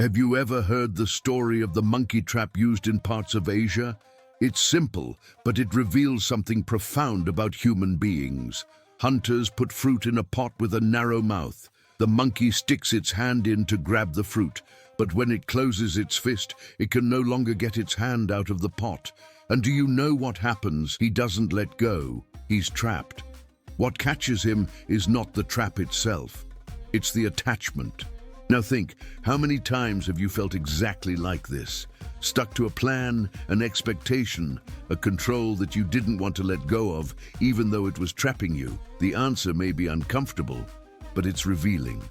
Have you ever heard the story of the monkey trap used in parts of Asia? It's simple, but it reveals something profound about human beings. Hunters put fruit in a pot with a narrow mouth. The monkey sticks its hand in to grab the fruit, but when it closes its fist, it can no longer get its hand out of the pot. And do you know what happens? He doesn't let go. He's trapped. What catches him is not the trap itself. It's the attachment. Now think, how many times have you felt exactly like this? Stuck to a plan, an expectation, a control that you didn't want to let go of, even though it was trapping you. The answer may be uncomfortable, but it's revealing.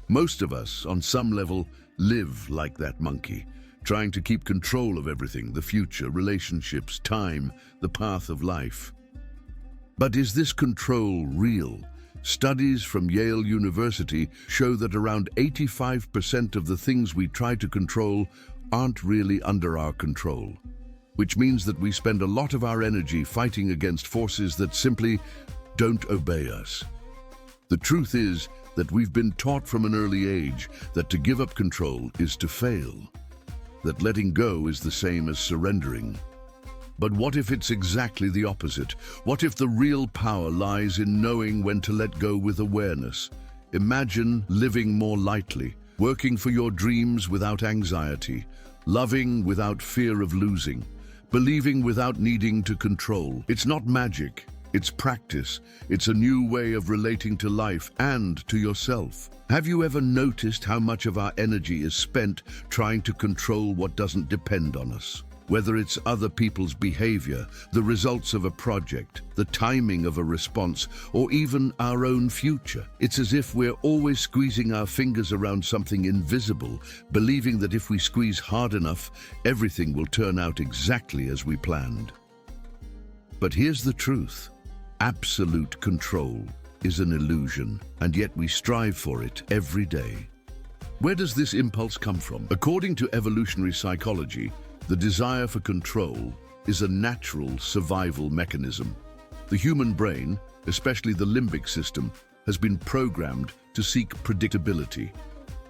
Most of us, on some level, live like that monkey, trying to keep control of everything, the future, relationships, time, the path of life. But is this control real? Studies from Yale University show that around 85% of the things we try to control aren't really under our control, which means that we spend a lot of our energy fighting against forces that simply don't obey us. The truth is that we've been taught from an early age that to give up control is to fail, that letting go is the same as surrendering. But what if it's exactly the opposite? What if the real power lies in knowing when to let go with awareness? Imagine living more lightly, working for your dreams without anxiety, loving without fear of losing, believing without needing to control. It's not magic, it's practice. It's a new way of relating to life and to yourself. Have you ever noticed how much of our energy is spent trying to control what doesn't depend on us? Whether it's other people's behavior, the results of a project, the timing of a response, or even our own future. It's as if we're always squeezing our fingers around something invisible, believing that if we squeeze hard enough, everything will turn out exactly as we planned. But here's the truth. Absolute control is an illusion, and yet we strive for it every day. Where does this impulse come from? According to evolutionary psychology, the desire for control is a natural survival mechanism. The human brain, especially the limbic system, has been programmed to seek predictability.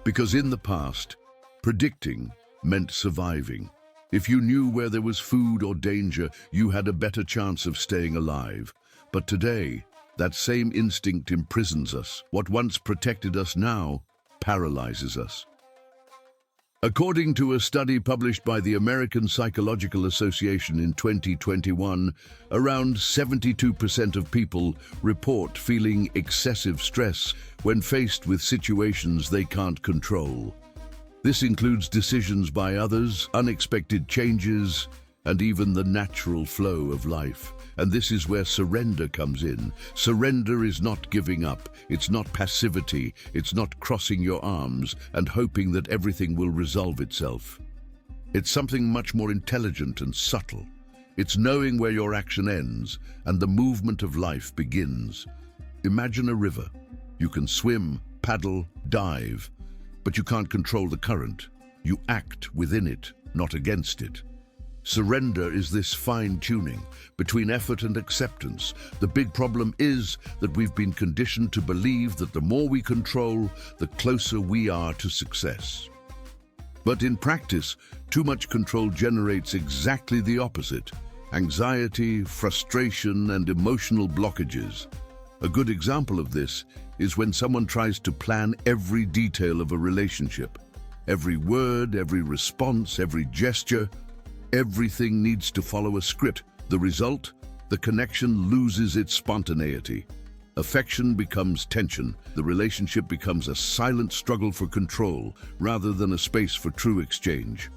Because in the past, predicting meant surviving. If you knew where there was food or danger, you had a better chance of staying alive. But today, that same instinct imprisons us. What once protected us now paralyzes us. According to a study published by the American Psychological Association in 2021, around 72% of people report feeling excessive stress when faced with situations they can't control. This includes decisions by others, unexpected changes, and even the natural flow of life. And this is where surrender comes in. Surrender is not giving up. It's not passivity. It's not crossing your arms and hoping that everything will resolve itself. It's something much more intelligent and subtle. It's knowing where your action ends and the movement of life begins. Imagine a river. You can swim, paddle, dive, but you can't control the current. You act within it, not against it. Surrender is this fine-tuning between effort and acceptance. The big problem is that we've been conditioned to believe that the more we control, the closer we are to success. But in practice, too much control generates exactly the opposite: anxiety, frustration, and emotional blockages. A good example of this is when someone tries to plan every detail of a relationship. Every word, every response, every gesture, everything needs to follow a script. The result? The connection loses its spontaneity. Affection becomes tension. The relationship becomes a silent struggle for control rather than a space for true exchange.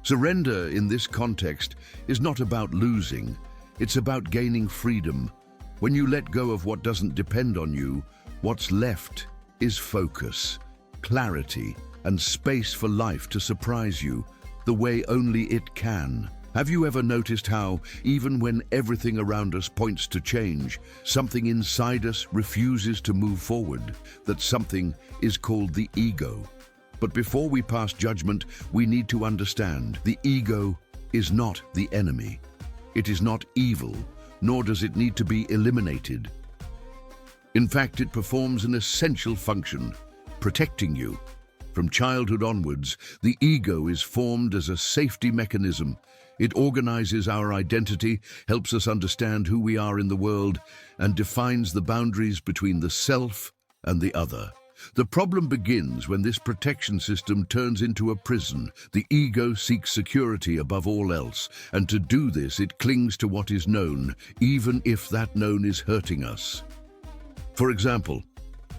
Surrender in this context is not about losing. It's about gaining freedom. When you let go of what doesn't depend on you, what's left is focus, clarity, and space for life to surprise you the way only it can. Have you ever noticed how, even when everything around us points to change, something inside us refuses to move forward? That something is called the ego. But before we pass judgment, we need to understand the ego is not the enemy. It is not evil, nor does it need to be eliminated. In fact, it performs an essential function: protecting you. From childhood onwards, the ego is formed as a safety mechanism. It organizes our identity, helps us understand who we are in the world, and defines the boundaries between the self and the other. The problem begins when this protection system turns into a prison. The ego seeks security above all else, and to do this, it clings to what is known, even if that known is hurting us. For example,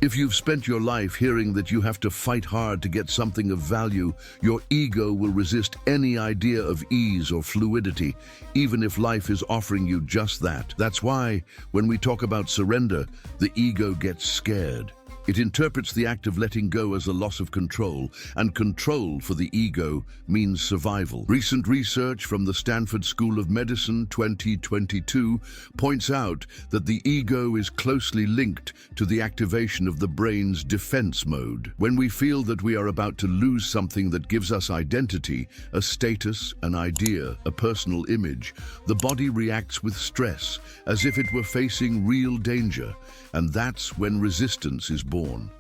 if you've spent your life hearing that you have to fight hard to get something of value, your ego will resist any idea of ease or fluidity, even if life is offering you just that. That's why, when we talk about surrender, the ego gets scared. It interprets the act of letting go as a loss of control, and control for the ego means survival. Recent research from the Stanford School of Medicine 2022 points out that the ego is closely linked to the activation of the brain's defense mode. When we feel that we are about to lose something that gives us identity, a status, an idea, a personal image, the body reacts with stress, as if it were facing real danger. And that's when resistance is born.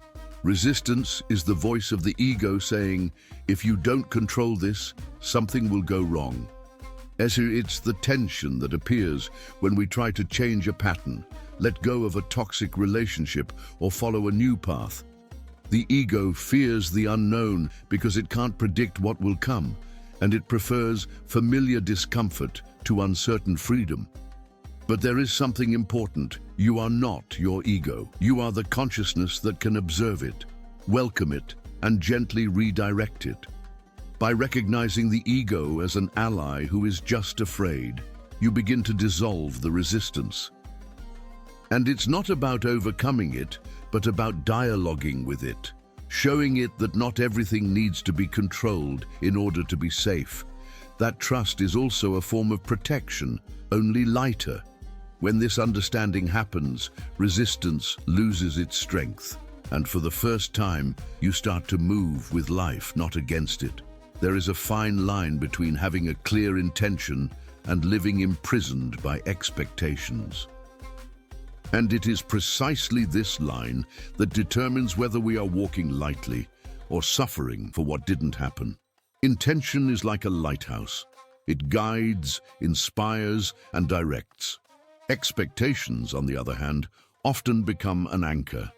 Resistance is the voice of the ego saying, if you don't control this, something will go wrong. It's the tension that appears when we try to change a pattern, let go of a toxic relationship, or follow a new path. The ego fears the unknown because it can't predict what will come, and it prefers familiar discomfort to uncertain freedom. But there is something important. You are not your ego. You are the consciousness that can observe it, welcome it, and gently redirect it. By recognizing the ego as an ally who is just afraid, you begin to dissolve the resistance. And it's not about overcoming it, but about dialoguing with it, showing it that not everything needs to be controlled in order to be safe. That trust is also a form of protection, only lighter. When this understanding happens, resistance loses its strength, and for the first time, you start to move with life, not against it. There is a fine line between having a clear intention and living imprisoned by expectations. And it is precisely this line that determines whether we are walking lightly or suffering for what didn't happen. Intention is like a lighthouse. It guides, inspires, and directs. Expectations, on the other hand, often become an anchor.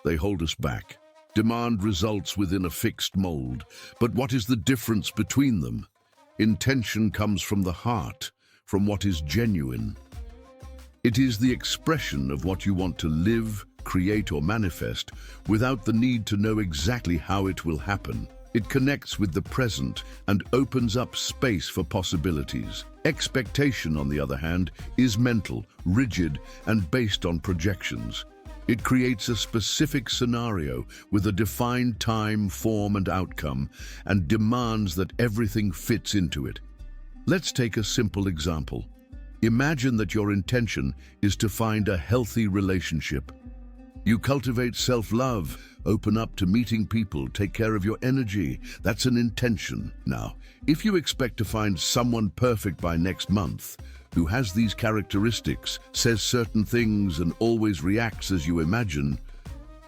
They hold us back, demand results within a fixed mold. But what is the difference between them? Intention comes from the heart, from what is genuine. It is the expression of what you want to live, create, or manifest without the need to know exactly how it will happen. It connects with the present and opens up space for possibilities. Expectation, on the other hand, is mental, rigid, and based on projections. It creates a specific scenario with a defined time, form, and outcome, and demands that everything fits into it. Let's take a simple example. Imagine that your intention is to find a healthy relationship. You cultivate self-love, open up to meeting people, take care of your energy. That's an intention. Now, if you expect to find someone perfect by next month, who has these characteristics, says certain things, and always reacts as you imagine,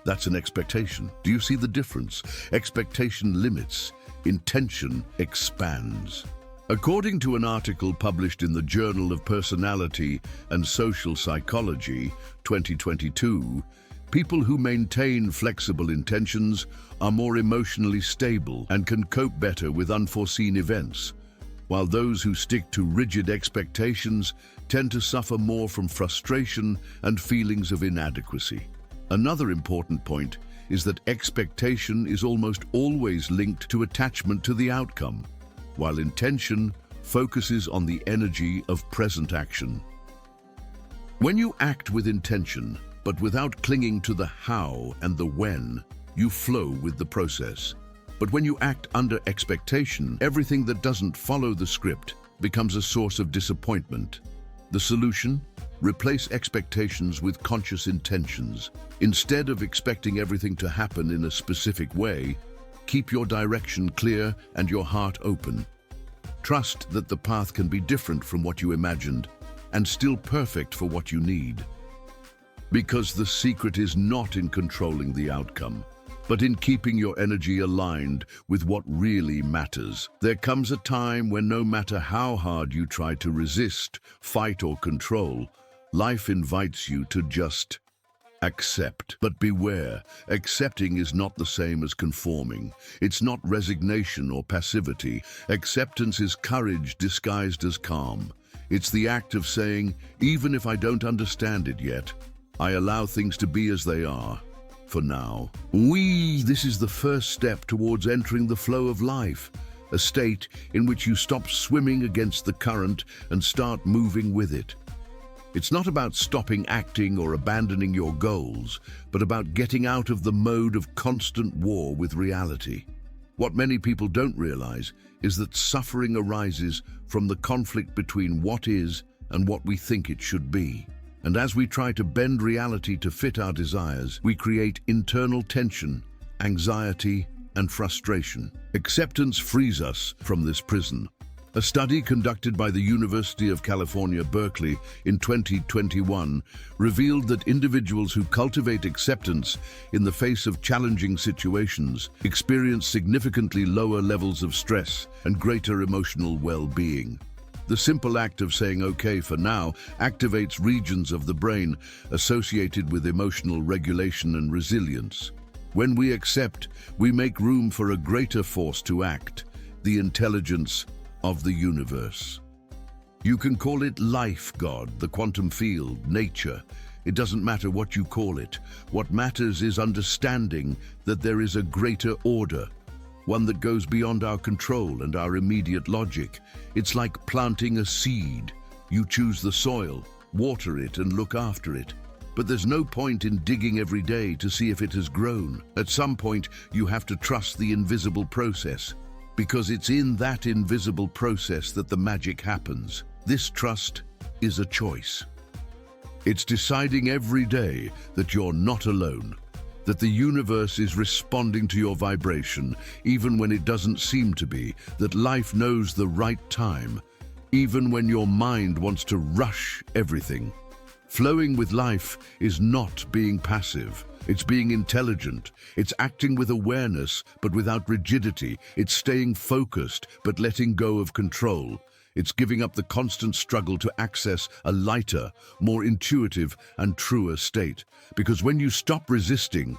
that's an expectation. Do you see the difference? Expectation limits, intention expands. According to an article published in the Journal of Personality and Social Psychology, 2022, people who maintain flexible intentions are more emotionally stable and can cope better with unforeseen events, while those who stick to rigid expectations tend to suffer more from frustration and feelings of inadequacy. Another important point is that expectation is almost always linked to attachment to the outcome, while intention focuses on the energy of present action. When you act with intention, but without clinging to the how and the when, you flow with the process. But when you act under expectation, everything that doesn't follow the script becomes a source of disappointment. The solution? Replace expectations with conscious intentions. Instead of expecting everything to happen in a specific way, keep your direction clear and your heart open. Trust that the path can be different from what you imagined and still perfect for what you need. Because the secret is not in controlling the outcome, but in keeping your energy aligned with what really matters. There comes a time when no matter how hard you try to resist, fight, or control, life invites you to just accept. But beware, accepting is not the same as conforming. It's not resignation or passivity. Acceptance is courage disguised as calm. It's the act of saying, even if I don't understand it yet, I allow things to be as they are, for now. This is the first step towards entering the flow of life, a state in which you stop swimming against the current and start moving with it. It's not about stopping acting or abandoning your goals, but about getting out of the mode of constant war with reality. What many people don't realize is that suffering arises from the conflict between what is and what we think it should be. And as we try to bend reality to fit our desires, we create internal tension, anxiety, and frustration. Acceptance frees us from this prison. A study conducted by the University of California, Berkeley in 2021 revealed that individuals who cultivate acceptance in the face of challenging situations experience significantly lower levels of stress and greater emotional well-being. The simple act of saying okay for now activates regions of the brain associated with emotional regulation and resilience. When we accept, we make room for a greater force to act, the intelligence of the universe. You can call it life, God, the quantum field, nature. It doesn't matter what you call it. What matters is understanding that there is a greater order, one that goes beyond our control and our immediate logic. It's like planting a seed. You choose the soil, water it, and look after it. But there's no point in digging every day to see if it has grown. At some point, you have to trust the invisible process, because it's in that invisible process that the magic happens. This trust is a choice. It's deciding every day that you're not alone, that the universe is responding to your vibration, even when it doesn't seem to be, that life knows the right time, even when your mind wants to rush everything. Flowing with life is not being passive. It's being intelligent. It's acting with awareness, but without rigidity. It's staying focused, but letting go of control. It's giving up the constant struggle to access a lighter, more intuitive and truer state. Because when you stop resisting,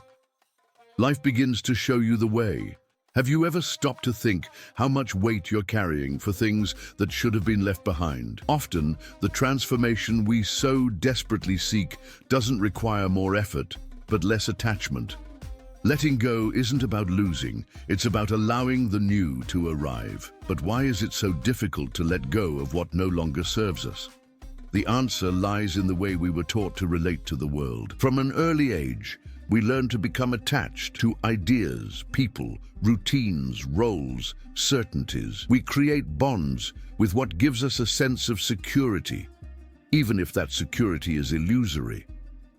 life begins to show you the way. Have you ever stopped to think how much weight you're carrying for things that should have been left behind? Often, the transformation we so desperately seek doesn't require more effort, but less attachment. Letting go isn't about losing, it's about allowing the new to arrive. But why is it so difficult to let go of what no longer serves us? The answer lies in the way we were taught to relate to the world. From an early age, we learn to become attached to ideas, people, routines, roles, certainties. We create bonds with what gives us a sense of security, even if that security is illusory.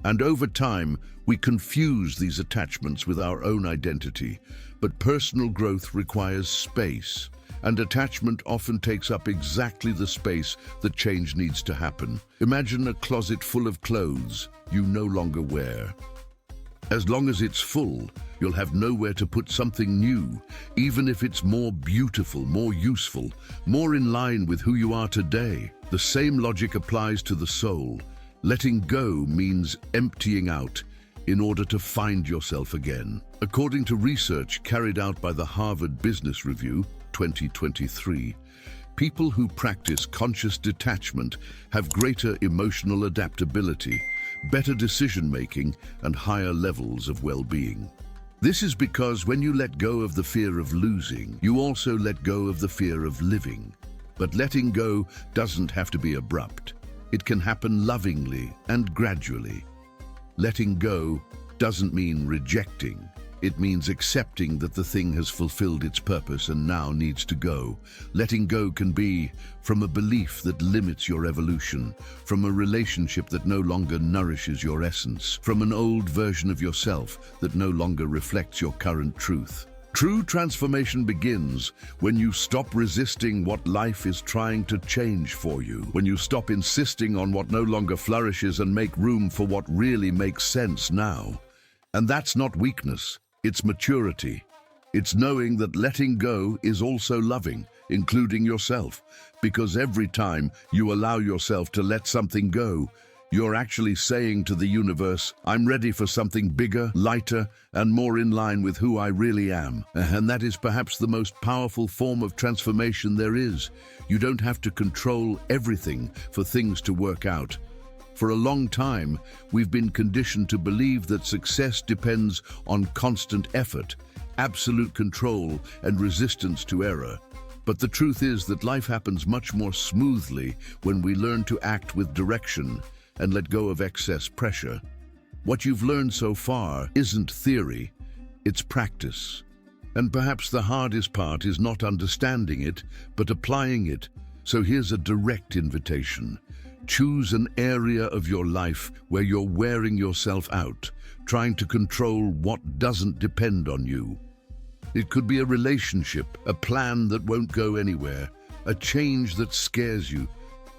And over time, we confuse these attachments with our own identity. But personal growth requires space, and attachment often takes up exactly the space that change needs to happen. Imagine a closet full of clothes you no longer wear. As long as it's full, you'll have nowhere to put something new, even if it's more beautiful, more useful, more in line with who you are today. The same logic applies to the soul. Letting go means emptying out in order to find yourself again. According to research carried out by the Harvard Business Review 2023, people who practice conscious detachment have greater emotional adaptability, better decision-making, and higher levels of well-being. This is because when you let go of the fear of losing, you also let go of the fear of living. But letting go doesn't have to be abrupt. It can happen lovingly and gradually. Letting go doesn't mean rejecting. It means accepting that the thing has fulfilled its purpose and now needs to go. Letting go can be from a belief that limits your evolution, from a relationship that no longer nourishes your essence, from an old version of yourself that no longer reflects your current truth. True transformation begins when you stop resisting what life is trying to change for you, when you stop insisting on what no longer flourishes and make room for what really makes sense now. And that's not weakness. It's maturity. It's knowing that letting go is also loving, including yourself, because every time you allow yourself to let something go, you're actually saying to the universe, I'm ready for something bigger, lighter, and more in line with who I really am. And that is perhaps the most powerful form of transformation there is. You don't have to control everything for things to work out. For a long time, we've been conditioned to believe that success depends on constant effort, absolute control, and resistance to error. But the truth is that life happens much more smoothly when we learn to act with direction and let go of excess pressure. What you've learned so far isn't theory, it's practice. And perhaps the hardest part is not understanding it, but applying it. So here's a direct invitation. Choose an area of your life where you're wearing yourself out, trying to control what doesn't depend on you. It could be a relationship, a plan that won't go anywhere, a change that scares you.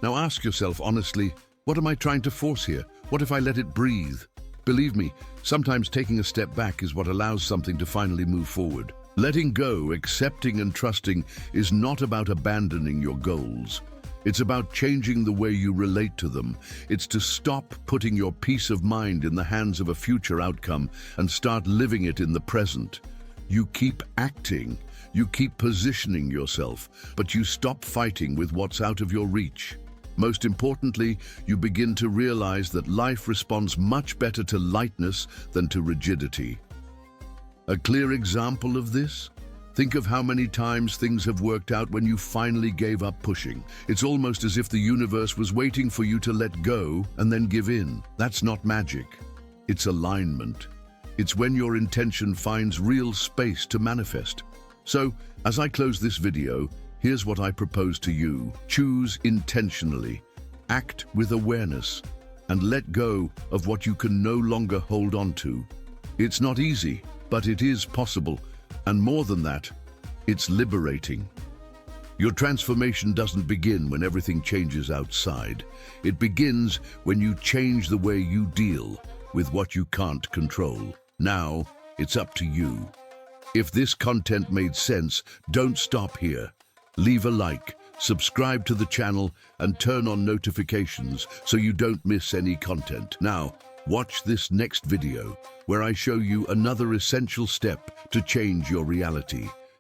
Now ask yourself honestly, what am I trying to force here? What if I let it breathe? Believe me, sometimes taking a step back is what allows something to finally move forward. Letting go, accepting and trusting is not about abandoning your goals. It's about changing the way you relate to them. It's to stop putting your peace of mind in the hands of a future outcome and start living it in the present. You keep acting, you keep positioning yourself, but you stop fighting with what's out of your reach. Most importantly, you begin to realize that life responds much better to lightness than to rigidity. A clear example of this? Think of how many times things have worked out when you finally gave up pushing. It's almost as if the universe was waiting for you to let go and then give in. That's not magic. It's alignment. It's when your intention finds real space to manifest. So, as I close this video, here's what I propose to you. Choose intentionally, act with awareness, and let go of what you can no longer hold on to. It's not easy, but it is possible. And more than that, it's liberating. Your transformation doesn't begin when everything changes outside. It begins when you change the way you deal with what you can't control. Now, it's up to you. If this content made sense, don't stop here. Leave a like, subscribe to the channel, and turn on notifications so you don't miss any content. Now, watch this next video where I show you another essential step to change your reality.